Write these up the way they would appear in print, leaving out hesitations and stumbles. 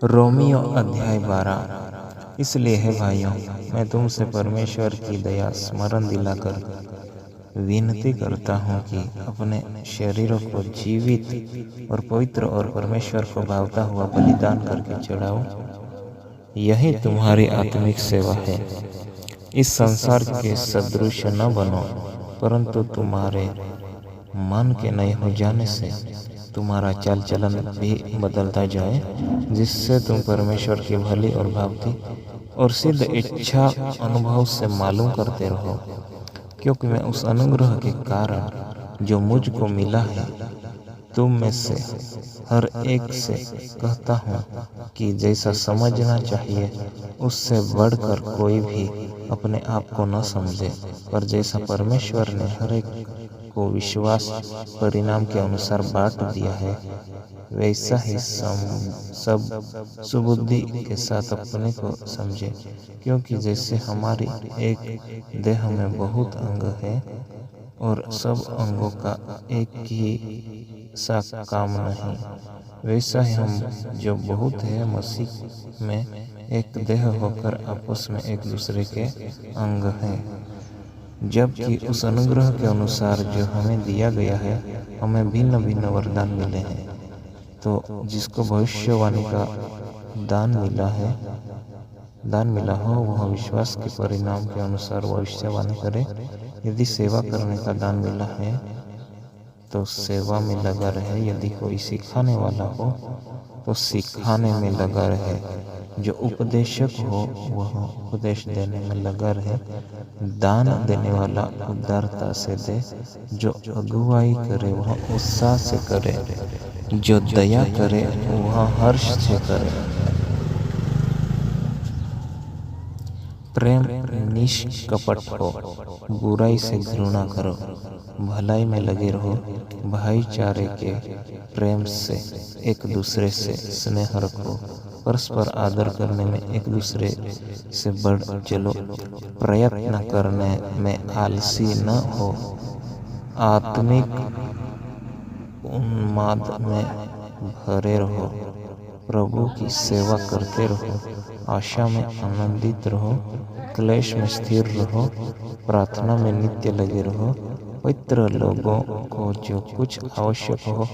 Romeo अध्याय 12। इसलिए है भाइयों, मैं तुमसे परमेश्वर की दया स्मरण दिलाकर विनती करता हूँ कि अपने शरीरों को जीवित और पवित्र और परमेश्वर को भावता हुआ बलिदान करके चढ़ाओ। यही तुम्हारी आत्मिक सेवा है। इस संसार के सदृश न बनो, परंतु तुम्हारे मन के नए हो जाने से तुम्हारा चाल चलन भी बदलता जाए, जिससे तुम परमेश्वर की भली और भावती और सिद्ध इच्छा अनुभव से मालूम करते रहो। क्योंकि मैं उस अनुग्रह के कारण जो मुझको मिला है तुम में से हर एक से कहता हूँ कि जैसा समझना चाहिए उससे बढ़कर कोई भी अपने आप को न समझे, पर जैसा परमेश्वर ने हर एक को विश्वास परिणाम के अनुसार बांट दिया है, वैसा ही सब सुबुद्धि के साथ अपने को समझे। क्योंकि जैसे हमारी एक देह में बहुत अंग है और सब अंगों का एक ही सा काम नहीं, वैसा ही हम जो बहुत है मसीह में एक देह होकर आपस में एक दूसरे के अंग हैं। जबकि उस अनुग्रह के अनुसार जो हमें दिया गया है, हमें भिन्न भिन्न वरदान मिले हैं। तो जिसको भविष्यवाणी का दान मिला हो वह विश्वास के परिणाम के अनुसार भविष्यवाणी करे। यदि सेवा करने का दान मिला है तो सेवा में लगा रहे। यदि कोई सिखाने वाला हो तो सिखाने में लगा रहे। जो उपदेशक हो वह उपदेश देने में लगा रहे। दान देने वाला उदारता से दे। जो अगुवाई करे वह उत्साह से करे। जो दया करे वह हर्ष से करे। प्रेम निष्कपट हो, बुराई से घृणा करो, भलाई में लगे रहो, भाईचारे के प्रेम से एक दूसरे से स्नेह रखो, परस्पर आदर करने में एक दूसरे से बढ़ चलो, प्रयत्न करने में आलसी न हो, आत्मिक उन्माद में भरे रहो, प्रभु की सेवा करते रहो, आशा में आनंदित रहो, क्लेश में स्थिर रहो, प्रार्थना में नित्य लगे रहो, पवित्र लोगों को जो कुछ आवश्यक हो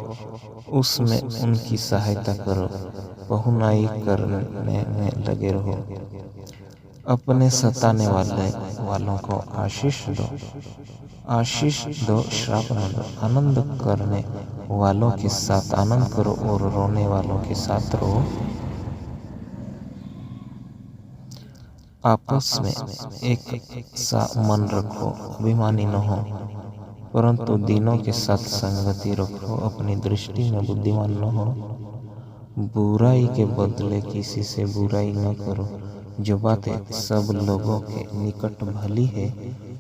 उसमें उनकी सहायता करो, बहुनाई करने में लगे रहो, अपने सताने वालों को आशीष दो, श्राप न दो, आनंद करने वालों के साथ आनंद करो और रोने वालों के साथ रो। आपस में एक सा मन रखो, अभिमानी न हो, परंतु दीनों के साथ संगति रखो, अपनी दृष्टि में बुद्धिमान न हो, बुराई के बदले किसी से बुराई न करो। जो बातें सब लोगों के निकट भली है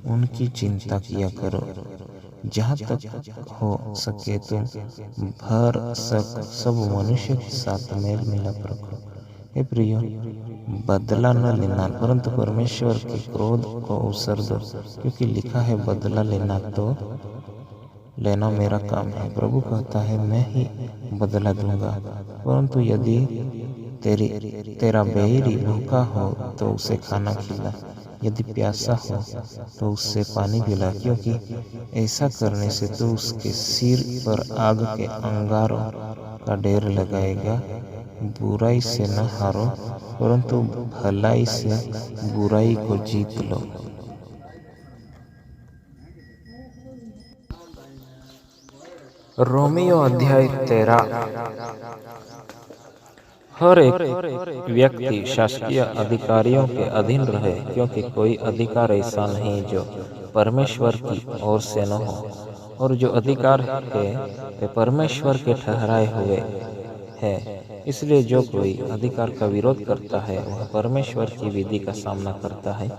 उनकी चिंता किया करो। जहाँ तक हो सके तुम सब मनुष्य के साथ मेल मिलाप रखो। हे प्रियो, बदला न लेना परंतु परमेश्वर के क्रोध को अवसर दो, क्योंकि लिखा है, बदला लेना मेरा काम है। प्रभु कहता है, मैं ही बदला दूंगा। परंतु यदि तेरा बैरी भूखा हो तो उसे खाना खिला, यदि प्यासा हो तो उससे पानी पिला, क्योंकि ऐसा करने से तो उसके सिर पर आग के अंगारों का ढेर लगाएगा। बुराई से न हारो, परंतु भलाई से बुराई को जीत लो। रोमियो अध्याय 13। हर एक व्यक्ति शासकीय अधिकारियों के अधीन रहे, क्योंकि कोई अधिकार ऐसा नहीं जो परमेश्वर की ओर से न हो, और जो अधिकार है वे परमेश्वर के ठहराए हुए हैं। इसलिए जो कोई अधिकार का विरोध करता है वह परमेश्वर की विधि का सामना करता है,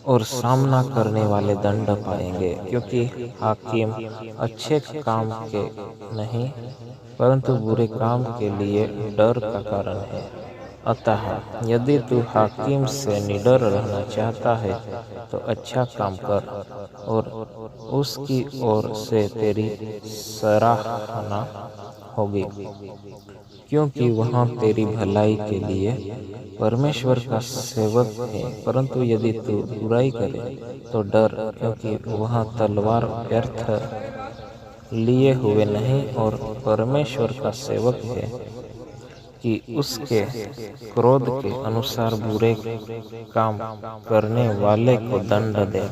और सामना करने वाले दंड पाएंगे, क्योंकि हाकिम अच्छे काम के नहीं परंतु बुरे काम के लिए डर का कारण है। अतः यदि तू हाकिम से निडर रहना चाहता है तो अच्छा काम कर, और उसकी ओर से तेरी सराहना होगी, क्योंकि वह तेरी भलाई के लिए परमेश्वर का सेवक है। परंतु यदि तू बुराई करे तो डर, क्योंकि वह तलवार व्यर्थ लिए हुए नहीं और परमेश्वर का सेवक है कि उसके क्रोध के अनुसार बुरे काम करने वाले को दंड दे।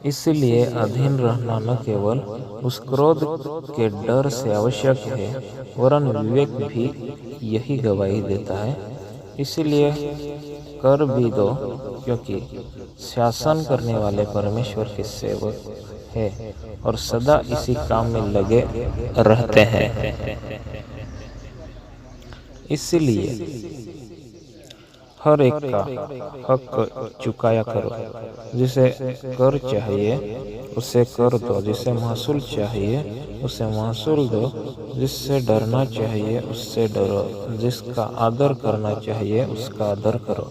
इसलिए अधीन रहना न केवल उस क्रोध के डर से आवश्यक है, वरन विवेक भी यही गवाही देता है। इसलिए कर भी दो, क्योंकि शासन करने वाले परमेश्वर के सेवक है और सदा इसी काम में लगे रहते हैं। इसलिए हर एक का हक चुकाया करो। जिसे कर चाहिए उसे कर दो, जिसे महसूल चाहिए उसे महसूल दो, जिससे डरना चाहिए उससे डरो, जिसका आदर करना चाहिए उसका आदर करो।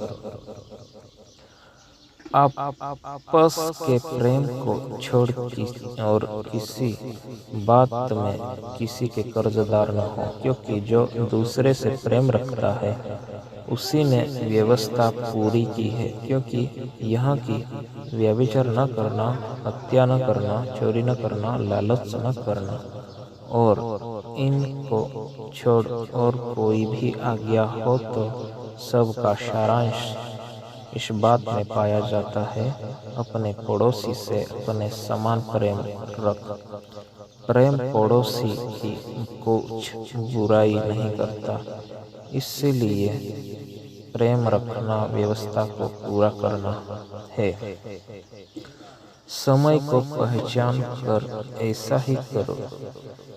आप आपस के प्रेम को छोड़ और किसी बात में किसी के कर्जदार न हो, क्योंकि जो दूसरे से प्रेम रखता है उसी ने व्यवस्था पूरी की है। क्योंकि यहाँ की व्यभिचार न करना, हत्या न करना, चोरी न करना, लालच न करना और इनको छोड़ और कोई भी आज्ञा हो तो सबका सारांश इस बात में पाया जाता है, अपने पड़ोसी से अपने समान प्रेम रख। प्रेम पड़ोसी की कुछ बुराई नहीं करता, इसलिए प्रेम रखना व्यवस्था को पूरा करना है। समय को पहचान कर ऐसा ही करो,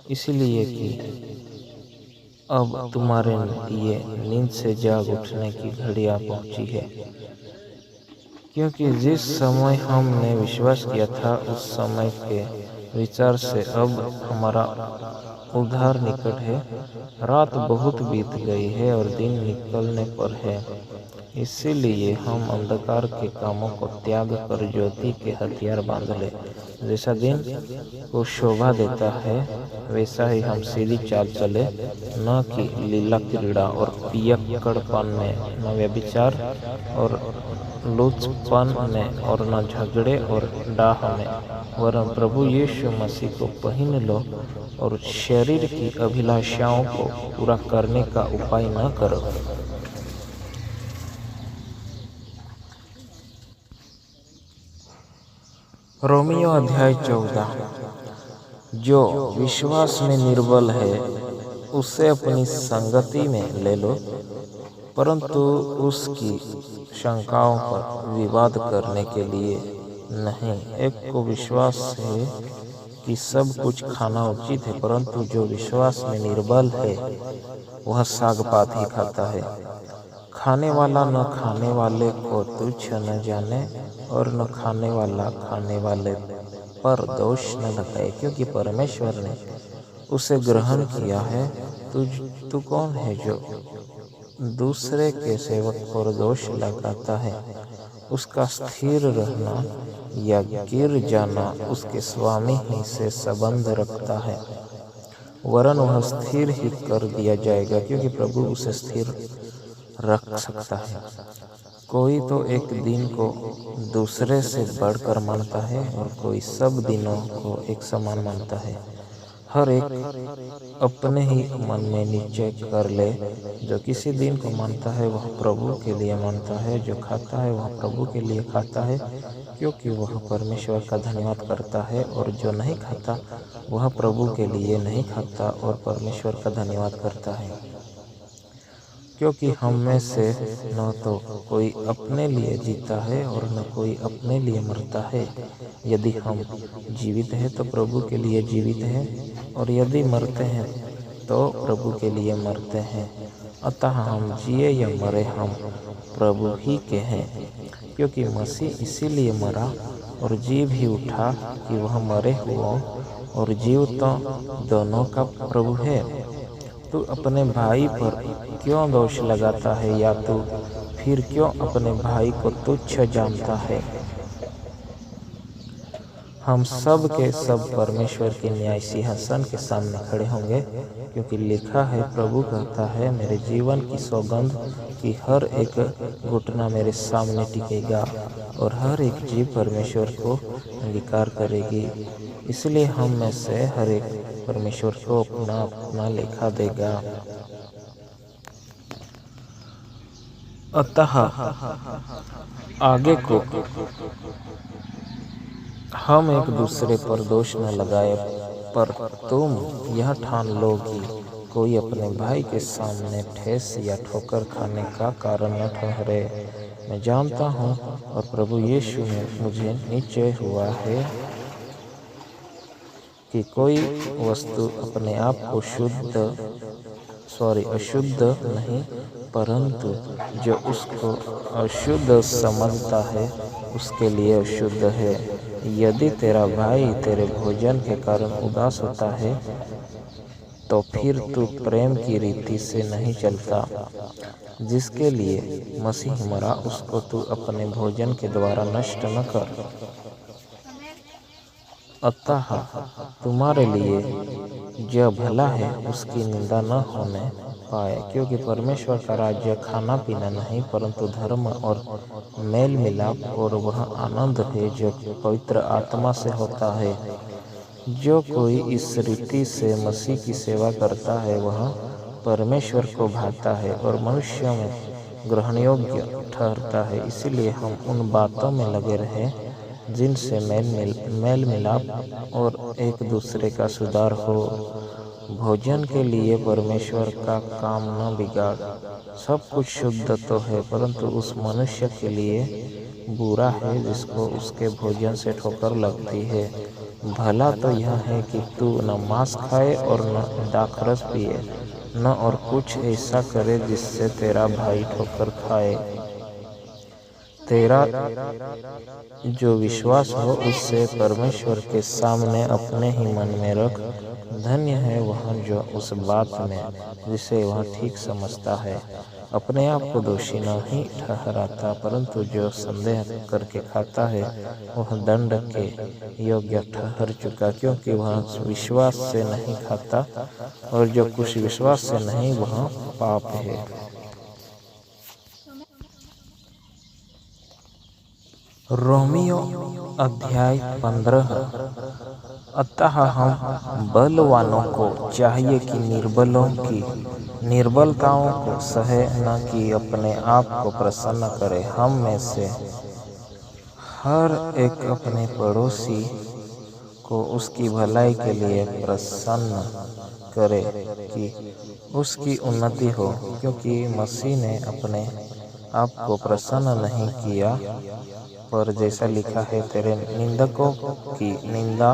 इसलिए कि अब तुम्हारे लिए नींद से जाग उठने की घड़ी आ पहुंची है। क्योंकि जिस समय हमने विश्वास किया था उस समय के विचार से अब हमारा उद्धार निकट है। रात बहुत बीत गई है और दिन निकलने पर है। इसीलिए हम अंधकार के कामों को त्याग कर ज्योति के हथियार बांध ले। जैसा दिन को शोभा देता है वैसा ही हम सीधी चाल चले, न कि लीला क्रीड़ा और पियक्कड़पन में, न व्यभिचार और लुचपन में और न झगड़े और डाह में, वरन प्रभु यीशु मसीह को पहन लो और शरीर की अभिलाषाओं को पूरा करने का उपाय न करो। रोमियो अध्याय 14। जो विश्वास में निर्बल है उसे अपनी संगति में ले लो, परंतु उसकी शंकाओं पर विवाद करने के लिए नहीं। एक को विश्वास है कि सब कुछ खाना उचित है, परंतु जो विश्वास में निर्बल है वह साग पात ही खाता है। खाने वाला न खाने वाले को तुच्छ न जाने और न खाने वाला खाने वाले पर दोष न लगाए, क्योंकि परमेश्वर ने उसे ग्रहण किया है। तू कौन है जो दूसरे के सेवक पर दोष लगाता है? उसका स्थिर रहना या गिर जाना उसके स्वामी ही से संबंध रखता है, वरन वह स्थिर ही कर दिया जाएगा, क्योंकि प्रभु उसे स्थिर रख सकता है। कोई तो एक दिन को दूसरे से बढ़कर मानता है और कोई सब दिनों को एक समान मानता है। हर एक अपने ही मन में निश्चय कर ले, जो किसी दिन को मानता है वह प्रभु के लिए मानता है, जो खाता है वह प्रभु के लिए खाता है, क्योंकि वह परमेश्वर का धन्यवाद करता है, और जो नहीं खाता वह प्रभु के लिए नहीं खाता और परमेश्वर का धन्यवाद करता है। क्योंकि हम में से न तो कोई अपने लिए जीता है और न कोई अपने लिए मरता है। यदि हम जीवित हैं तो प्रभु के लिए जीवित हैं, और यदि मरते हैं तो प्रभु के लिए मरते हैं। अतः हम जिए या मरे हम प्रभु ही के हैं, क्योंकि मसीह इसीलिए मरा और जी भी उठा कि वह मरे हुओं और जीवतों दोनों का प्रभु है। तू अपने भाई पर क्यों दोष लगाता है, या तू फिर क्यों अपने भाई को तुच्छ जानता है? हम सब के सब परमेश्वर के न्याय सिंहासन के सामने खड़े होंगे, क्योंकि लिखा है, प्रभु कहता है, मेरे जीवन की सौगंध कि हर एक घुटना मेरे सामने टिकेगा और हर एक जीव परमेश्वर को अंगीकार करेगी। इसलिए हम में से हर एक परमेश्वर को अपना अपना लेखा देगा। अतः आगे को हम एक दूसरे पर दोष न लगाए, पर तुम यह ठान लो कि कोई अपने भाई के सामने ठेस या ठोकर खाने का कारण न ठहरे। मैं जानता हूँ और प्रभु यीशु में मुझे निश्चय हुआ है कि कोई वस्तु अपने आप को अशुद्ध नहीं, परंतु जो उसको अशुद्ध समझता है उसके लिए अशुद्ध है। यदि तेरा भाई तेरे भोजन के कारण उदास होता है, तो फिर तू प्रेम की रीति से नहीं चलता, जिसके लिए मसीह मरा, उसको तू अपने भोजन के द्वारा नष्ट न कर। अतः तुम्हारे लिए जो भला है उसकी निंदा न होने पाए, क्योंकि परमेश्वर का राज्य खाना पीना नहीं, परंतु धर्म और मेल मिलाप और वह आनंद है जो पवित्र आत्मा से होता है। जो कोई इस रीति से मसीह की सेवा करता है वह परमेश्वर को भाता है और मनुष्यों में ग्रहणयोग्य ठहरता है। इसीलिए हम उन बातों में लगे रहें जिनसे मेल मिलाप और एक दूसरे का सुधार हो। भोजन के लिए परमेश्वर का काम न बिगाड़। सब कुछ शुद्ध तो है, परंतु उस मनुष्य के लिए बुरा है जिसको उसके भोजन से ठोकर लगती है। भला तो यह है कि तू न मांस खाए और न दाखरस पिए, न और कुछ ऐसा करे जिससे तेरा भाई ठोकर खाए। तेरा जो विश्वास हो उससे परमेश्वर के सामने अपने ही मन में रख। धन्य है वह जो उस बात में जिसे वह ठीक समझता है अपने आप को दोषी नहीं ठहराता, परंतु जो संदेह करके खाता है वह दंड के योग्य ठहर चुका, क्योंकि वह विश्वास से नहीं खाता, और जो कुछ विश्वास से नहीं वह पाप है। रोमियो अध्याय 15। अतः हम बलवानों को चाहिए कि निर्बलों की निर्बलताओं को सहे, न कि अपने आप को प्रसन्न करे। हम में से हर एक अपने पड़ोसी को उसकी भलाई के लिए प्रसन्न करे कि उसकी उन्नति हो, क्योंकि मसीह ने अपने आप को प्रसन्न नहीं किया, पर जैसा लिखा है, तेरे निंदकों की निंदा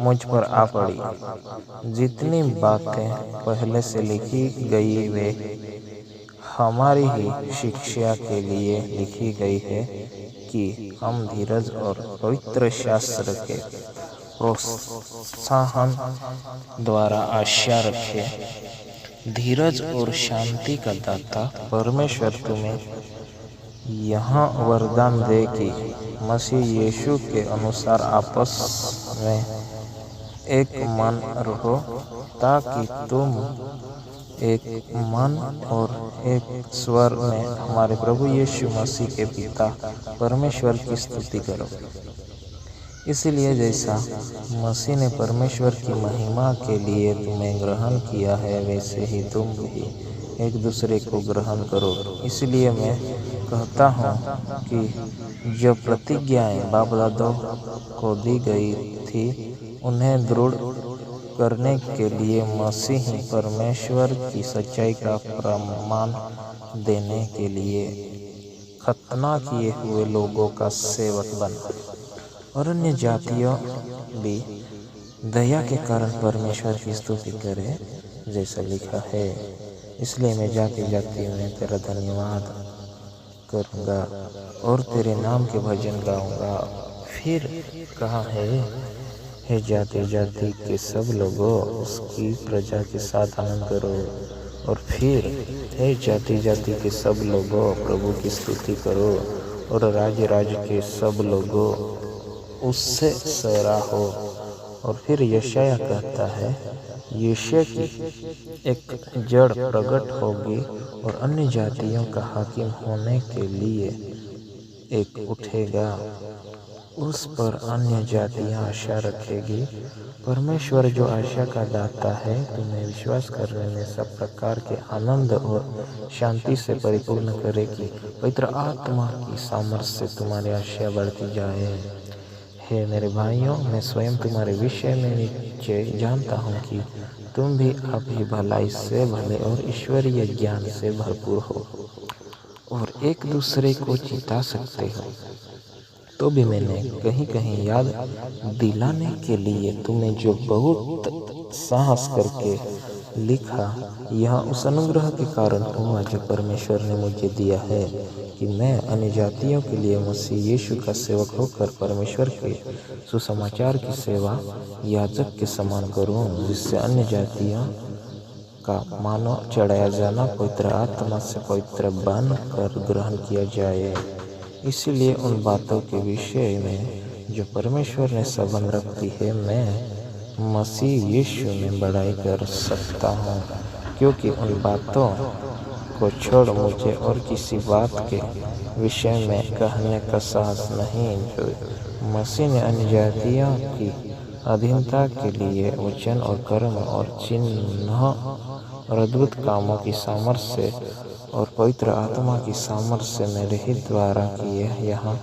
मुझ पर आ पड़ी। जितनी बातें पहले से लिखी गई वे हमारी ही शिक्षा के लिए लिखी गई है, कि हम धीरज और पवित्र शास्त्र के प्रोत्साहन द्वारा आशा रखें। धीरज और शांति का दाता परमेश्वर तुम्हें यहाँ वरदान दे कि मसीह यीशु के अनुसार आपस में एक मन रहो, ताकि तुम एक मन और एक स्वर में हमारे प्रभु यीशु मसीह के पिता परमेश्वर की स्तुति करो। इसलिए जैसा मसीह ने परमेश्वर की महिमा के लिए तुम्हें ग्रहण किया है, वैसे ही तुम भी एक दूसरे को ग्रहण करो। इसलिए मैं कहता हूँ कि जो प्रतिज्ञाएं बाप दादों को दी गई थी, उन्हें दृढ़ करने के लिए मसीह परमेश्वर की सच्चाई का प्रमाण देने के लिए खतना किए हुए लोगों का सेवक बना, और अन्य जातियों भी दया के कारण परमेश्वर की स्तुति करे, जैसा लिखा है। इसलिए मैं जाति जाति में तेरा धन्यवाद करूँगा और तेरे नाम के भजन गाऊँगा। फिर कहा है, हे जाति जाति के सब लोगों, उसकी प्रजा के साथ आनंद करो। और फिर हे जाति जाति के सब लोगों, प्रभु की स्तुति करो। और राज्य राज्य के सब लोगों, उससे सरा हो। और फिर यशाया कहता है, यीशु की एक जड़ प्रकट होगी और अन्य जातियों का हाकिम होने के लिए एक उठेगा। उस पर अन्य जातियां आशा रखेगी। परमेश्वर जो आशा का दाता है, तुम्हें विश्वास करने में सब प्रकार के आनंद और शांति से परिपूर्ण करेगी। पवित्र आत्मा की सामर्थ्य से तुम्हारी आशा बढ़ती जाए। हे मेरे भाइयों, मैं स्वयं तुम्हारे विषय में नीचे जानता हूँ कि तुम भी अभी भलाई से भले और ईश्वरीय ज्ञान से भरपूर हो और एक दूसरे को चिता सकते हो। तो भी मैंने कहीं कहीं याद दिलाने के लिए तुम्हें जो बहुत साहस करके लिखा, यह उस अनुग्रह के कारण हुआ जो परमेश्वर ने मुझे दिया है कि मैं अन्य जातियों के लिए मसीह यीशु का सेवक होकर परमेश्वर के सुसमाचार की सेवा याजक के समान करूं, जिससे अन्य जातियों का मानव चढ़ाया जाना पवित्र आत्मा से पवित्र बन कर ग्रहण किया जाए। इसलिए उन बातों के विषय में जो परमेश्वर ने संबंध रखती है, मैं मसीह यीशु में बढ़ाई कर सकता हूँ, क्योंकि उन बातों को छोड़ मुझे और किसी बात के विषय में कहने का साहस नहीं, जो मसीह ने अन्य जातियों की अधीनता के लिए वचन और कर्म और चिन्ह और अद्भुत कामों की सामर्थ्य से और पवित्र आत्मा की सामर्थ्य से मेरे ही द्वारा किए, यहाँ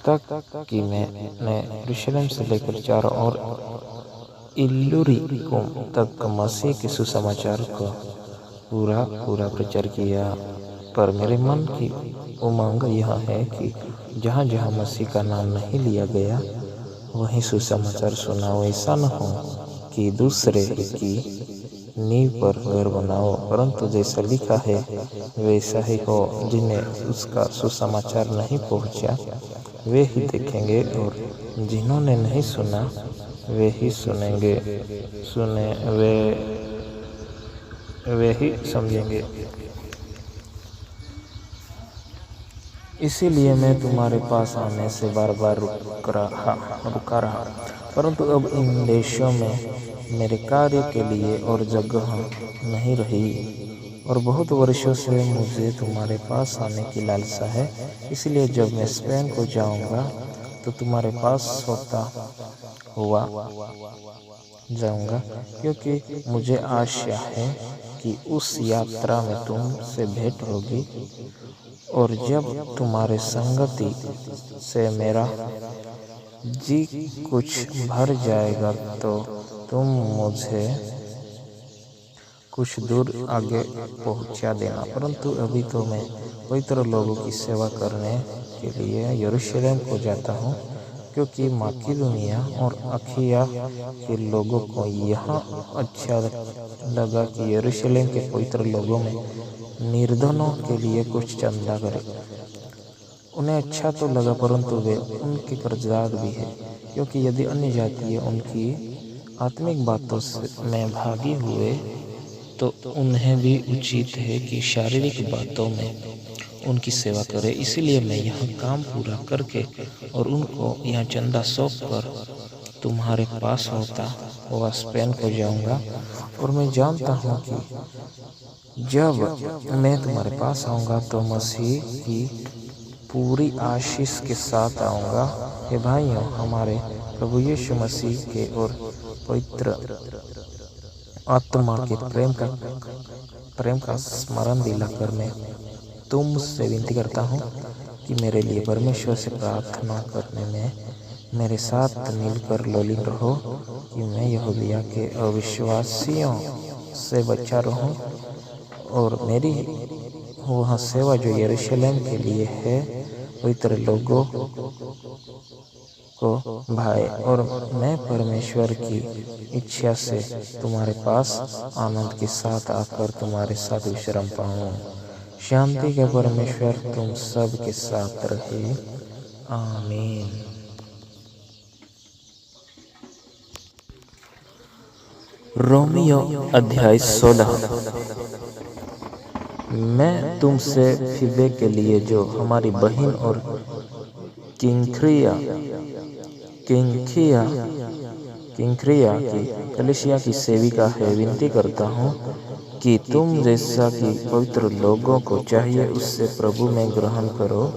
तक कि मैंने यरूशलेम से लेकर चारों ओर इल्लुरिकुम तक मसीह के सुसमाचार को पूरा प्रचार किया। पर मेरे मन की उमंग यह है कि जहाँ जहाँ मसीह का नाम नहीं लिया गया, वहीं सुसमाचार सुनाओ। ऐसा न हो कि दूसरे की नींव पर घर बनाओ, परंतु जैसा लिखा है वैसा ही हो। जिन्हें उसका सुसमाचार नहीं पहुंचा, वे ही देखेंगे, और जिन्होंने नहीं सुना वे ही सुनेंगे, वे ही समझेंगे। इसीलिए मैं तुम्हारे पास आने से बार बार रुका रहा, परंतु अब इन देशों में मेरे कार्य के लिए और जगह नहीं रही, और बहुत वर्षों से मुझे तुम्हारे पास आने की लालसा है। इसलिए जब मैं स्पेन को जाऊंगा तो तुम्हारे पास होता हुआ जाऊंगा, क्योंकि मुझे आशा है कि उस यात्रा में तुमसे भेंट होगी, और जब तुम्हारे संगति से मेरा जी कुछ भर जाएगा तो तुम मुझे कुछ दूर आगे पहुंचा देना। परंतु अभी तो मैं पवित्र लोगों की सेवा करने के लिए यरूशलेम को जाता हूँ, क्योंकि माकिदुनिया और अखिया के लोगों को यह अच्छा लगा कि यरूशलेम के पवित्र लोगों में निर्धनों के लिए कुछ चंदा करें। उन्हें अच्छा तो लगा, परंतु वे उनके कर्जदार भी हैं, क्योंकि यदि अन्य जातीय उनकी आत्मिक बातों में भागी हुए तो उन्हें भी उचित है कि शारीरिक बातों में उनकी सेवा करें। इसलिए मैं यह काम पूरा करके और उनको यह चंदा सौंप कर तुम्हारे पास होता हुआ स्पेन को जाऊंगा। और मैं जानता हूँ कि जब मैं तुम्हारे पास आऊँगा तो मसीह की पूरी आशीष के साथ आऊँगा। हे भाइयों, हमारे प्रभु यीशु मसीह के और पवित्र आत्मा के प्रेम का स्मरण दिलाकर मैं तुमसे विनती करता हूँ कि मेरे लिए परमेश्वर से प्रार्थना करने में मेरे साथ मिलकर लोलीन रहो, कि मैं यहूदिया के अविश्वासियों से बचा रहूं, और मेरी वह सेवा जो यरूशलेम के लिए है, पवित्र लोगों को भाई, और मैं परमेश्वर की इच्छा से तुम्हारे पास आनंद के साथ आकर तुम्हारे साथ विश्राम पाऊं। शांति का परमेश्वर तुम सब के साथ रहे। आमीन। रोमियो अध्याय 16। मैं तुमसे फिबे के लिए, जो हमारी बहन और किंक्रिया किंख्रिया किंख्रिया की कलीसिया की सेविका है, विनती करता हूँ कि तुम जैसा कि पवित्र लोगों को चाहिए उससे प्रभु में ग्रहण करो,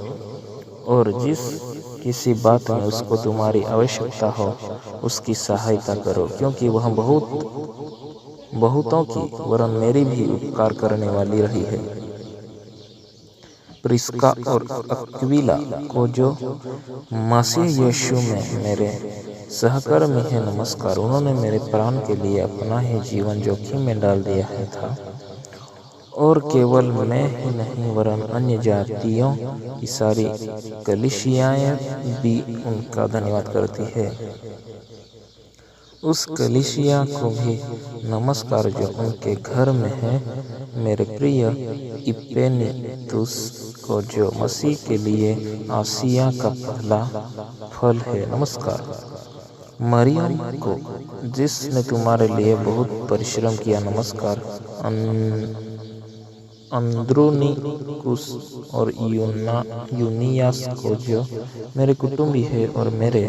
और जिस किसी बात में उसको तुम्हारी आवश्यकता हो उसकी सहायता करो, क्योंकि वह बहुतों की वरन मेरी भी उपकार करने वाली रही है। प्रिस्का और अक्विला को जो मसीह यीशु में मेरे सहकर्मी है नमस्कार। उन्होंने मेरे प्राण के लिए अपना ही जीवन जोखिम में डाल दिया है था, और केवल मैं ही नहीं वरन अन्य जातियों की सारी कलीसियाएं भी उनका धन्यवाद करती है। उस कलीसिया को भी नमस्कार जो उनके घर में है। मेरे प्रिय इपेनितुस को जो मसीह के लिए आसिया का पहला फल है नमस्कार। मरियम को जिसने तुम्हारे लिए बहुत परिश्रम किया नमस्कार। अंद्रोनिकुस और यूनियास को जो मेरे कुटुंबी है और मेरे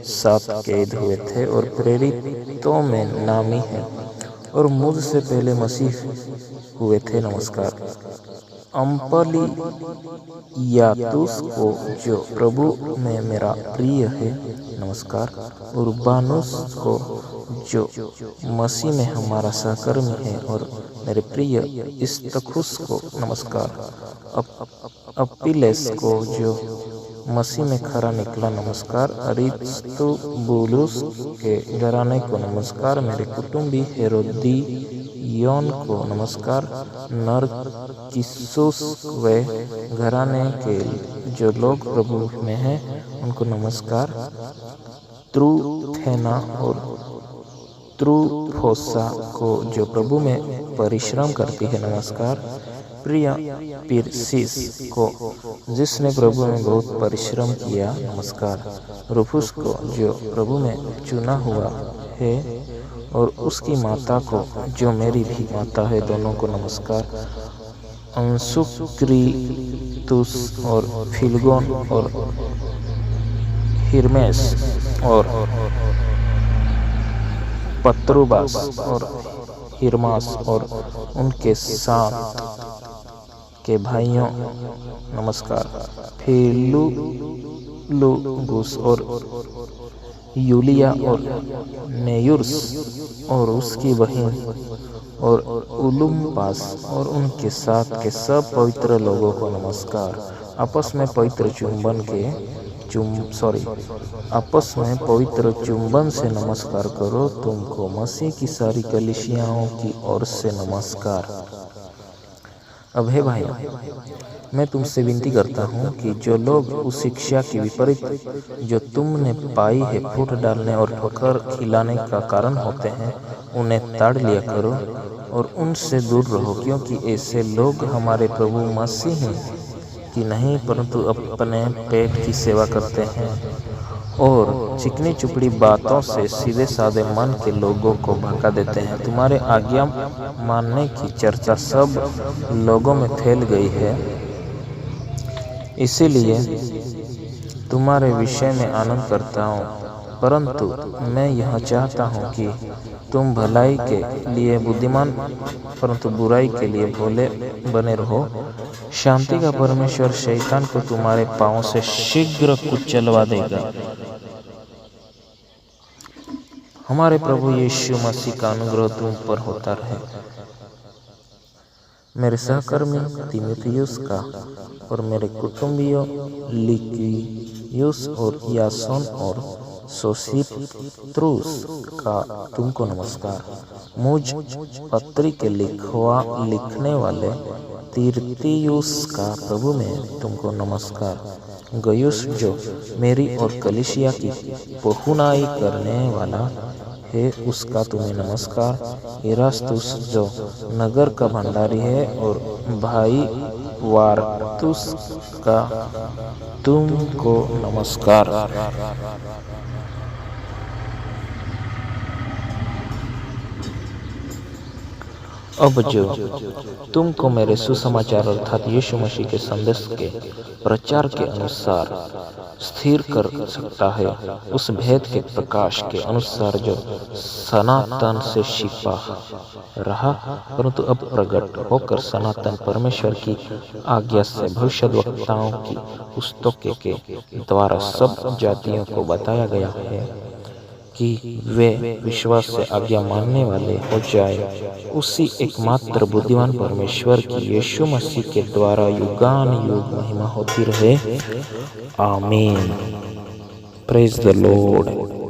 साथ कैद हुए थे और प्रेरितों में नामी है और मुझसे पहले मसीह हुए थे नमस्कार। अम्पलियातुस को जो प्रभु में मेरा प्रिय है नमस्कार। उर्बानुस को जो मसीह में हमारा सहकर्मी है और मेरे प्रिय इस्तखुस को नमस्कार। अपिलेस को जो मसीह में खरा निकला नमस्कार। अरिस्तुबुलुस के घराने को नमस्कार। मेरे कुटुंबी हेरोदियोन को नमस्कार। नरकिस्सुस वे घराने के जो लोग प्रभु में हैं उनको नमस्कार। त्रुफेना और त्रुफोसा को जो प्रभु में परिश्रम करती है नमस्कार। प्रिय पिरसिस को जिसने प्रभु में बहुत परिश्रम किया नमस्कार। रुफुस को जो प्रभु में चुना हुआ है और उसकी माता को जो मेरी भी माता है, दोनों को नमस्कार। अंसुक्रितुस और फिलगोन और हिरमेस और पत्रुबास और हिरमास और उनके साथ के भाइयों नमस्कार। फिलुलुगुस और यूलिया और नेयुर्स और उसकी बहन और उलुम्पास और उनके साथ के सब पवित्र लोगों को नमस्कार। आपस में पवित्र चुंबन से नमस्कार करो। तुमको मसीह की सारी कलीसियाओं की ओर से नमस्कार। अब हे भाई, मैं तुमसे विनती करता हूँ कि जो लोग उस शिक्षा की विपरीत जो तुमने पाई है फूट डालने और ठोकर खिलाने का कारण होते हैं, उन्हें ताड़ लिया करो और उनसे दूर रहो, क्योंकि ऐसे लोग हमारे प्रभु मसीह की नहीं परंतु अपने पेट की सेवा करते हैं और चिकनी चुपड़ी बातों से सीधे साधे मन के लोगों को भड़का देते हैं। तुम्हारे आज्ञा मानने की चर्चा सब लोगों में फैल गई है, इसीलिए तुम्हारे विषय में आनंद करता हूँ। परंतु मैं यह चाहता हूँ कि तुम भलाई के लिए बुद्धिमान परंतु बुराई के लिए भोले बने रहो। शांति का परमेश्वर शैतान को तुम्हारे पांवों से शीघ्र कुचलवा देगा। हमारे प्रभु यीशु मसीह का अनुग्रह तुम पर होता रहे। मेरे सहकर्मी तीमुथियुस का और मेरे कुटुंबियों लिकियुस और यासोन और सोसिपत्रुस का तुमको नमस्कार। मुझ पत्री के लिखने वाले तीर्तियुस का प्रभु में तुमको नमस्कार। गयुस जो मेरी और कलीसिया की बहुनाई करने वाला है, उसका तुम्हें नमस्कार। इरास्तुस जो नगर का भंडारी है और भाई वारतुस का तुमको नमस्कार। अब जो तुमको मेरे सुसमाचार अर्थात यीशु मसीह के संदेश के प्रचार के अनुसार स्थिर कर सकता है, उस भेद के प्रकाश के अनुसार जो सनातन से छिपा रहा परंतु अब प्रकट होकर सनातन परमेश्वर की आज्ञा से भविष्यद्वक्ताओं की पुस्तकों के द्वारा सब जातियों को बताया गया है कि वे विश्वास से आज्ञा मानने वाले हो जाए। उसी एकमात्र बुद्धिमान परमेश्वर की यीशु मसीह के द्वारा युगान युग महिमा होती रहे। आमीन। Praise the Lord.